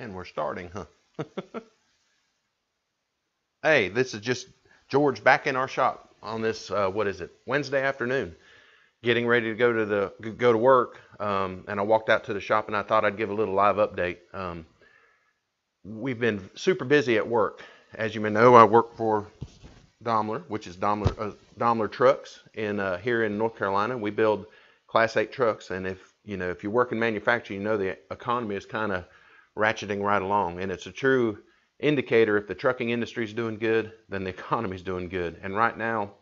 And we're starting, huh? Hey, this is just George back in our shop on this, what is it, Wednesday afternoon, getting ready to go to work. And I walked out to the shop and I thought I'd give a little live update. We've been super busy at work. As you may know, I work for Daimler, which is Daimler Trucks here in North Carolina. We build Class 8 trucks, and if you work in manufacturing, you know the economy is kind of ratcheting right along, and it's a true indicator. If the trucking industry is doing good, then the economy is doing good. And right now,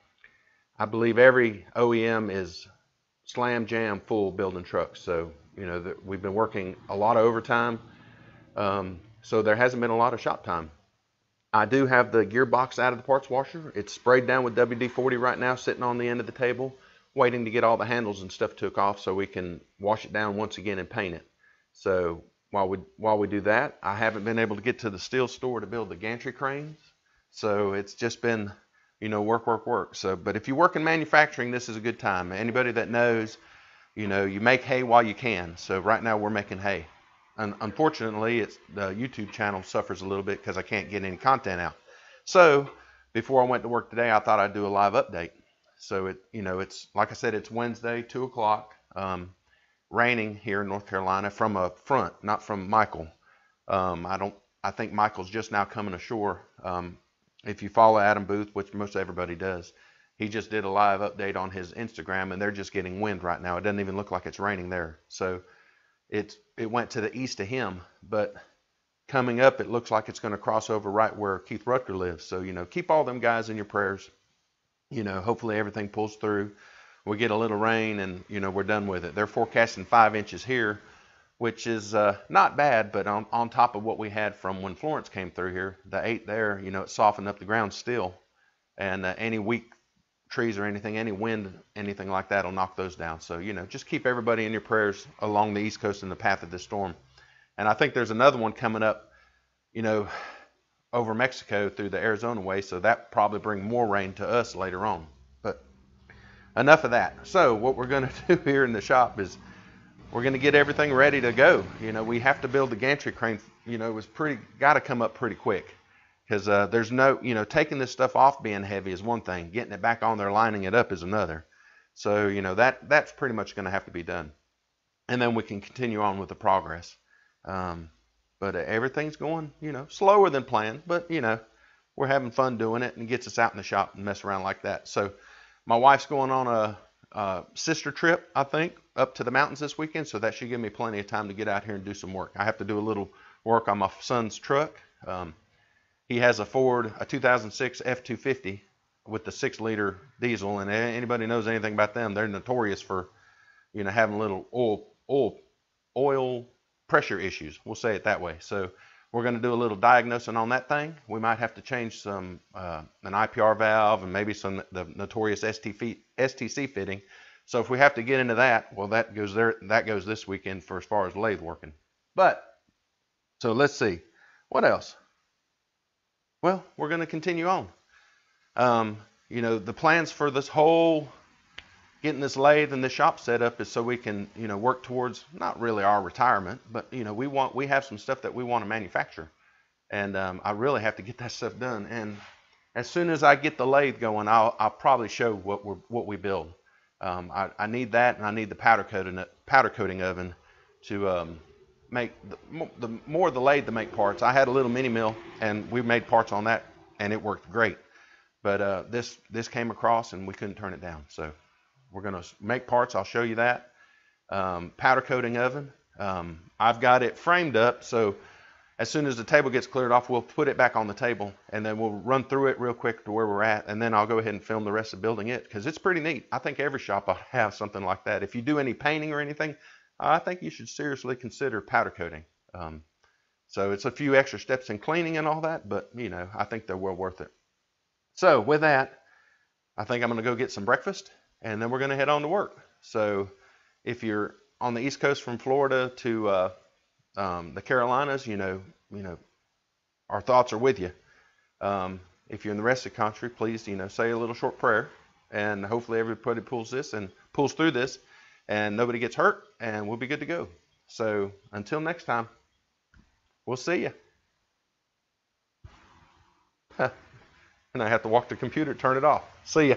I believe every OEM is slam jam full building trucks. So we've been working a lot of overtime, so there hasn't been a lot of shop time. I do have the gearbox out of the parts washer. It's sprayed down with WD-40 right now, sitting on the end of the table, waiting to get all the handles and stuff took off so we can wash it down once again and paint it. So while we do that, I haven't been able to get to the steel store to build the gantry cranes. So it's just been, work. So, but if you work in manufacturing, this is a good time. Anybody that knows, you make hay while you can. So right now we're making hay. Unfortunately, the YouTube channel suffers a little bit because I can't get any content out. So before I went to work today, I thought I'd do a live update. So it's like I said, it's Wednesday, 2 o'clock, raining here in North Carolina from a front, not from Michael. I think Michael's just now coming ashore. If you follow Adam Booth, which most everybody does, he just did a live update on his Instagram, and they're just getting wind right now. It doesn't even look like it's raining there. So it went to the east of him, but coming up, it looks like it's going to cross over right where Keith Rutger lives. So, keep all them guys in your prayers. Hopefully everything pulls through. We get a little rain and, we're done with it. They're forecasting 5 inches here, which is not bad, but on top of what we had from when Florence came through here, the 8 there, it softened up the ground still. And any weak trees or anything, any wind, anything like that will knock those down. So, just keep everybody in your prayers along the East Coast in the path of this storm. And I think there's another one coming up, over Mexico through the Arizona way. So that probably bring more rain to us later on. But enough of that. So what we're going to do here in the shop is we're going to get everything ready to go. We have to build the gantry crane. It was got to come up pretty quick. Because there's no, taking this stuff off being heavy is one thing. Getting it back on there, lining it up is another. So, that's pretty much going to have to be done. And then we can continue on with the progress. But everything's going, slower than planned. But, we're having fun doing it, and it gets us out in the shop and mess around like that. So my wife's going on a sister trip, I think, up to the mountains this weekend. So that should give me plenty of time to get out here and do some work. I have to do a little work on my son's truck. He has a 2006 F-250 with the 6-liter diesel, and anybody knows anything about them, they're notorious for, having little oil pressure issues. We'll say it that way. So we're going to do a little diagnosing on that thing. We might have to change an IPR valve and maybe the notorious STC fitting. So if we have to get into that, well, that goes there. That goes this weekend for as far as lathe working. So let's see what else. Well, we're going to continue on. The plans for this whole getting this lathe and this shop set up is so we can, work towards not really our retirement, but we have some stuff that we want to manufacture, and I really have to get that stuff done. And as soon as I get the lathe going, I'll probably show what we build. I need that, and I need the powder coating oven to make the more the lathe to make parts. I had a little mini mill, and we made parts on that, and it worked great. But this came across, and we couldn't turn it down. So we're going to make parts. I'll show you that. Powder coating oven. I've got it framed up, so as soon as the table gets cleared off, we'll put it back on the table, and then we'll run through it real quick to where we're at, and then I'll go ahead and film the rest of building it, because it's pretty neat. I think every shop ought to have something like that. If you do any painting or anything, I think you should seriously consider powder coating. So it's a few extra steps in cleaning and all that, but I think they're well worth it. So with that, I think I'm going to go get some breakfast, and then we're going to head on to work. So if you're on the East Coast from Florida to the Carolinas, our thoughts are with you. If you're in the rest of the country, please, say a little short prayer, and hopefully everybody pulls through this, and nobody gets hurt, and we'll be good to go. So until next time, We'll see you. And I have to walk the computer, turn it off. See ya.